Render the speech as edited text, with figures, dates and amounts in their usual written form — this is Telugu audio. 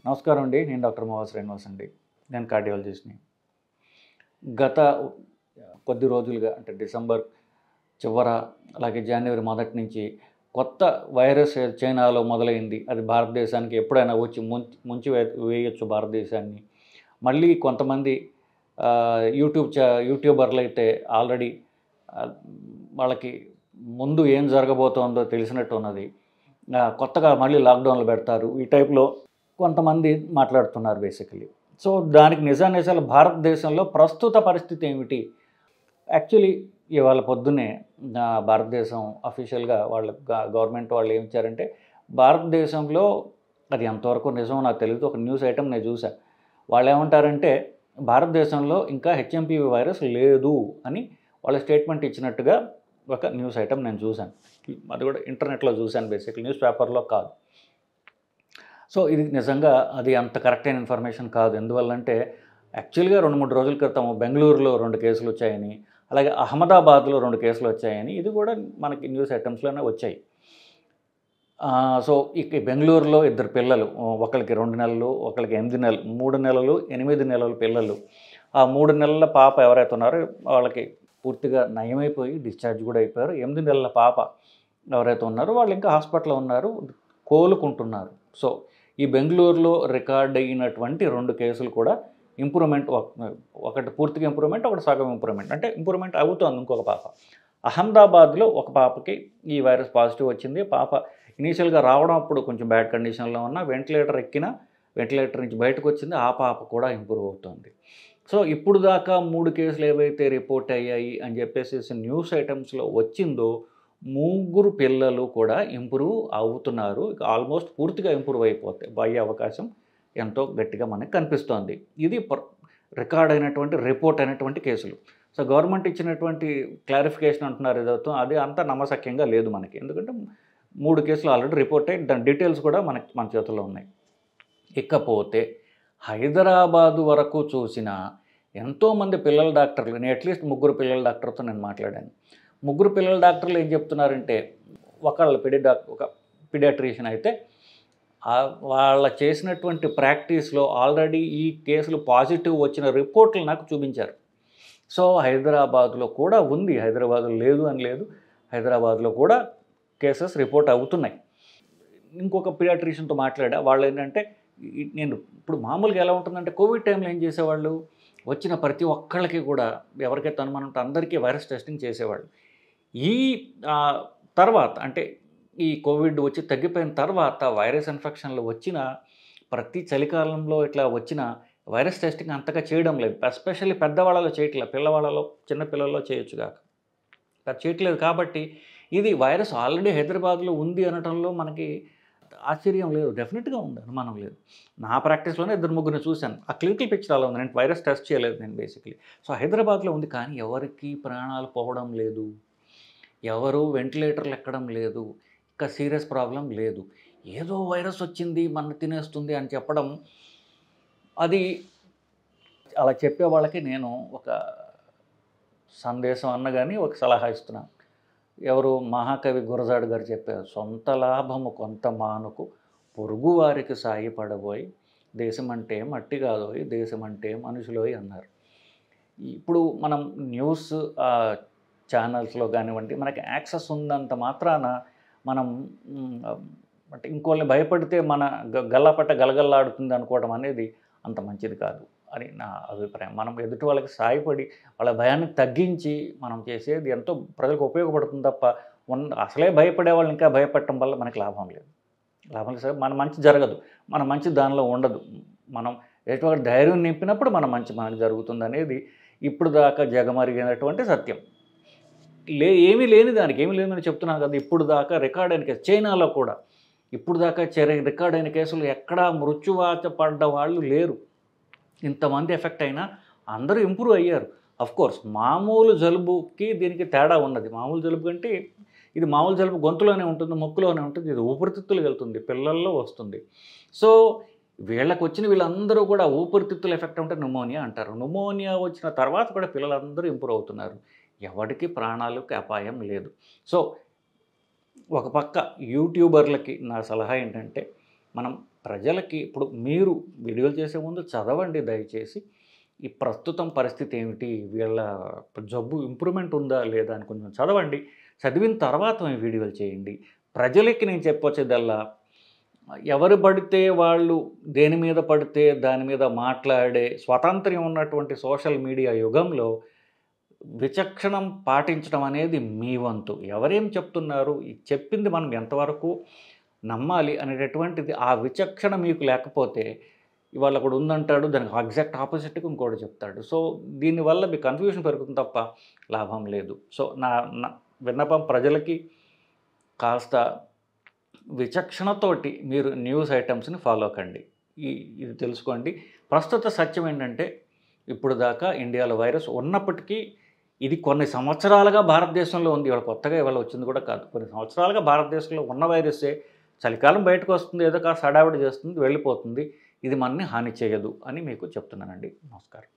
నమస్కారం అండి. నేను డాక్టర్ మోహ శ్రీనివాస్ అండి. నేను కార్డియాలజిస్ట్‌ని. గత కొద్ది రోజులుగా అంటే డిసెంబర్ చివర అలాగే జనవరి మొదటి నుంచి కొత్త వైరస్ చైనాలో మొదలైంది. అది భారతదేశానికి ఎప్పుడైనా వచ్చి ముంచి వేయొచ్చు భారతదేశాన్ని. మళ్ళీ కొంతమంది యూట్యూబర్లు అయితే ఆల్రెడీ వాళ్ళకి ముందు ఏం జరగబోతోందో తెలిసినట్టు ఉన్నది. కొత్తగా మళ్ళీ లాక్డౌన్లు పెడతారు. ఈ టైప్లో కొంతమంది మాట్లాడుతున్నారు బేసికలీ. సో దానికి నిజానిజాలు భారతదేశంలో ప్రస్తుత పరిస్థితి ఏమిటి? యాక్చువల్లీ ఇవాళ పొద్దున్నే భారతదేశం అఫీషియల్గా వాళ్ళ గవర్నమెంట్ వాళ్ళు ఏమి ఇచ్చారంటే, భారతదేశంలో అది ఎంతవరకు నిజమో నాకు తెలియదు, ఒక న్యూస్ ఐటమ్ నేను చూసా. వాళ్ళు ఏమంటారంటే భారతదేశంలో ఇంకా హెచ్ఎంపీవీ వైరస్ లేదు అని వాళ్ళ స్టేట్మెంట్ ఇచ్చినట్టుగా ఒక న్యూస్ ఐటమ్ నేను చూశాను. అది కూడా ఇంటర్నెట్లో చూశాను, బేసిక్లీ న్యూస్ పేపర్లో కాదు. సో ఇది నిజంగా అది అంత కరెక్ట్ అయిన ఇన్ఫర్మేషన్ కాదు. ఎందువల్లంటే యాక్చువల్గా 2-3 రోజుల క్రితం బెంగళూరులో 2 కేసులు వచ్చాయని, అలాగే అహ్మదాబాద్లో 2 కేసులు వచ్చాయని ఇది కూడా మనకి న్యూస్ ఐటమ్స్లోనే వచ్చాయి. సో ఇక బెంగళూరులో 2 పిల్లలు, ఒకరికి 2 నెలలు, ఒకరికి 8 నెలలు, 3 నెలలు 8 నెలల పిల్లలు. ఆ 3 నెలల పాప ఎవరైతే ఉన్నారో వాళ్ళకి పూర్తిగా నయమైపోయి డిశ్చార్జ్ కూడా అయిపోయారు. 8 నెలల పాప ఎవరైతే ఉన్నారో వాళ్ళు ఇంకా హాస్పిటల్లో ఉన్నారు, కోలుకుంటున్నారు. సో ఈ బెంగళూరులో రికార్డ్ అయినటువంటి 2 కేసులు కూడా ఇంప్రూవ్మెంట్, ఒకటి పూర్తిగా ఇంప్రూవ్మెంట్, ఒకటి సగం ఇంప్రూవ్మెంట్, అంటే ఇంప్రూవ్మెంట్ అవుతోంది. ఇంకొక పాప అహ్మదాబాద్లో ఒక పాపకి ఈ వైరస్ పాజిటివ్ వచ్చింది. పాప ఇనీషియల్గా రావడం అప్పుడు కొంచెం బ్యాడ్ కండిషన్లో ఉన్న, వెంటిలేటర్ నుంచి బయటకు వచ్చింది. ఆ పాప కూడా ఇంప్రూవ్ అవుతుంది. సో ఇప్పుడు దాకా 3 కేసులు ఏవైతే రిపోర్ట్ అయ్యాయి అని చెప్పేసి న్యూస్ ఐటమ్స్లో వచ్చిందో 3 పిల్లలు కూడా ఇంప్రూవ్ అవుతున్నారు. ఆల్మోస్ట్ పూర్తిగా ఇంప్రూవ్ అయ్యే అవకాశం ఎంతో గట్టిగా మనకు కనిపిస్తోంది. ఇది రికార్డ్ అయినటువంటి రిపోర్ట్ అయినటువంటి కేసులు. సో గవర్నమెంట్ ఇచ్చినటువంటి క్లారిఫికేషన్ అంటున్నారు ఏదవుతూ, అది అంత నమ్మశక్యంగా లేదు మనకి. ఎందుకంటే 3 కేసులు ఆల్రెడీ రిపోర్ట్ అయ్యి దాని డీటెయిల్స్ కూడా మన చేతుల్లో ఉన్నాయి. ఇకపోతే హైదరాబాదు వరకు చూసిన ఎంతోమంది పిల్లల డాక్టర్లు, నేను అట్లీస్ట్ 3 పిల్లల డాక్టర్తో నేను మాట్లాడాను. 3 పిల్లల డాక్టర్లు ఏం చెప్తున్నారంటే, ఒక పీడియాట్రిషియన్ అయితే వాళ్ళ చేసినటువంటి ప్రాక్టీస్లో ఆల్రెడీ ఈ కేసులు పాజిటివ్ వచ్చిన రిపోర్ట్లు నాకు చూపించారు. సో హైదరాబాద్లో కూడా ఉంది, హైదరాబాద్లో లేదు అని లేదు, హైదరాబాద్లో కూడా కేసెస్ రిపోర్ట్ అవుతున్నాయి. ఇంకొక పీడియాట్రిషియన్తో మాట్లాడా. వాళ్ళు ఏంటంటే, నేను ఇప్పుడు మామూలుగా ఎలా ఉంటుందంటే, కోవిడ్ టైంలో ఏం చేసేవాళ్ళు, వచ్చిన ప్రతి ఒక్కళ్ళకి కూడా ఎవరికైతే అనుమానం ఉంటే అందరికీ వైరస్ టెస్టింగ్ చేసేవాళ్ళు. ఈ తర్వాత అంటే ఈ కోవిడ్ వచ్చి తగ్గిపోయిన తర్వాత వైరస్ ఇన్ఫెక్షన్లు వచ్చిన ప్రతి చలికాలంలో ఇట్లా వచ్చిన వైరస్ టెస్టింగ్ అంతగా చేయడం లేదు. ఎస్పెషల్లీ పెద్దవాళ్ళలో చేయట్లేదు, పిల్లవాళ్ళలో చిన్నపిల్లల్లో చేయొచ్చు కాక చేయట్లేదు. కాబట్టి ఇది వైరస్ ఆల్రెడీ హైదరాబాద్లో ఉంది అనటంలో మనకి ఆశ్చర్యం లేదు, డెఫినెట్గా ఉంది, అనుమానం లేదు. నా ప్రాక్టీస్లోనే 2-3 చూశాను. ఆ క్లినికల్ పిక్చర్ అలా ఉంది. నేను వైరస్ టెస్ట్ చేయలేదు నేను బేసిక్లీ. సో హైదరాబాద్లో ఉంది, కానీ ఎవరికి ప్రాణాలు పోవడం లేదు, ఎవరు వెంటిలేటర్లు ఎక్కడం లేదు, ఇంకా సీరియస్ ప్రాబ్లం లేదు. ఏదో వైరస్ వచ్చింది మన తినేస్తుంది అని చెప్పడం, అది అలా చెప్పే వాళ్ళకి నేను ఒక సందేశం అన్నగాని ఒక సలహా ఇస్తున్నాను. ఎవరు, మహాకవి గురజాడ గారు చెప్పారు, సొంత లాభము కొంత మానుకు పొరుగువారికి సాయపడబోయి, దేశమంటే మట్టి కాదోయ్ దేశమంటే మనుషులోయ్ అన్నారు. ఇప్పుడు మనం న్యూస్ ఛానల్స్లో కానివ్వండి, మనకి యాక్సెస్ ఉన్నంత మాత్రాన మనం అంటే ఇంకోళ్ళని భయపడితే మన గల్లాపట్ట గలగల్లాడుతుంది అనుకోవడం అనేది అంత మంచిది కాదు అని నా అభిప్రాయం. మనం ఎదుటి వాళ్ళకి సాయపడి వాళ్ళ భయాన్ని తగ్గించి మనం చేసేది ఎంతో ప్రజలకు ఉపయోగపడుతుంది తప్ప, అసలే భయపడే వాళ్ళు ఇంకా భయపడటం వల్ల మనకి లాభం లేదు. సార్ మన మంచి జరగదు, మన మంచి దానిలో ఉండదు. మనం ఎటువంటి ధైర్యం నింపినప్పుడు మన మంచి మనకు జరుగుతుంది అనేది ఇప్పుడు దాకా జగమరిగినటువంటి సత్యం. ఏమీ లేని దానికి ఏమీ లేదని చెప్తున్నాను కదా. ఇప్పుడు దాకా రికార్డ్ అయిన కేసు చైనాలో కూడా ఇప్పుడు దాకా రికార్డ్ అయిన కేసులు ఎక్కడా మృత్యువాత పడ్డ వాళ్ళు లేరు. ఇంతమంది ఎఫెక్ట్ అయినా అందరూ ఇంప్రూవ్ అయ్యారు. అఫ్కోర్స్ మామూలు జలుబుకి దీనికి తేడా ఉన్నది. మామూలు జలుబు కంటే ఇది మామూలు జలుబు గొంతులోనే ఉంటుంది, ముక్కులోనే ఉంటుంది, ఇది ఊపిరితిత్తులు వెళ్తుంది, పిల్లల్లో వస్తుంది. సో వీళ్ళందరూ కూడా ఊపిరితిత్తులు ఎఫెక్ట్ ఉంటే న్యూమోనియా అంటారు. న్యూమోనియా వచ్చిన తర్వాత కూడా పిల్లలందరూ ఇంప్రూవ్ అవుతున్నారు. ఎవరికి ప్రాణాలకు అపాయం లేదు. సో ఒక పక్క యూట్యూబర్లకి నా సలహా ఏంటంటే, మనం ప్రజలకి ఇప్పుడు మీరు వీడియోలు చేసే ముందు చదవండి దయచేసి. ఈ ప్రస్తుతం పరిస్థితి ఏమిటి? వీళ్ళ జబ్బు ఇంప్రూవ్‌మెంట్ ఉందా? లేదా? అని కొంచెం చదవండి. చదివిన తర్వాత మీ వీడియోలు చేయండి. ప్రజలకి నేను చెప్పొచ్చేదల్లా ఎవరు పడితే వాళ్ళు దేని మీద పడితే దాని మీద మాట్లాడే స్వాతంత్ర్యం ఉన్నటువంటి సోషల్ మీడియా యుగంలో విచక్షణం పాటించడం అనేది మీ వంతు. ఎవరేం చెప్తున్నారు? ఈ చెప్పింది మనం ఎంతవరకు నమ్మాలి అనేటటువంటిది ఆ విచక్షణ మీకు లేకపోతే ఇవాళ ఒకడు ఉందంటాడు, దానికి ఎగ్జాక్ట్ ఆపోజిట్‌గా ఇంకోడు చెప్తాడు. సో, దీనివల్ల మీకు కన్‌ఫ్యూజన్ పెరుగుతుంది తప్ప లాభం లేదు. సో, నా నా విన్నపం ప్రజలకి కాస్త విచక్షణతోటి మీరు న్యూస్ ఐటమ్స్‌ని ఫాలో కండి. ఇది తెలుసుకోండి. ప్రస్తుత సత్యం ఏంటంటే ఇప్పుడు దాకా ఇండియాలో వైరస్ ఉన్నప్పటికీ ఇది కొన్ని సంవత్సరాలుగా భారతదేశంలో ఉంది. ఇవాళ కొత్తగా ఇవాళ వచ్చింది కూడా కాదు. కొన్ని సంవత్సరాలుగా భారతదేశంలో ఉన్న వైరస్సే చలికాలం బయటకు వస్తుంది, ఏదో కాస్త హడావిడి చేస్తుంది, వెళ్ళిపోతుంది. ఇది మనని హాని చేయదు అని మీకు చెప్తున్నానండి. నమస్కారం.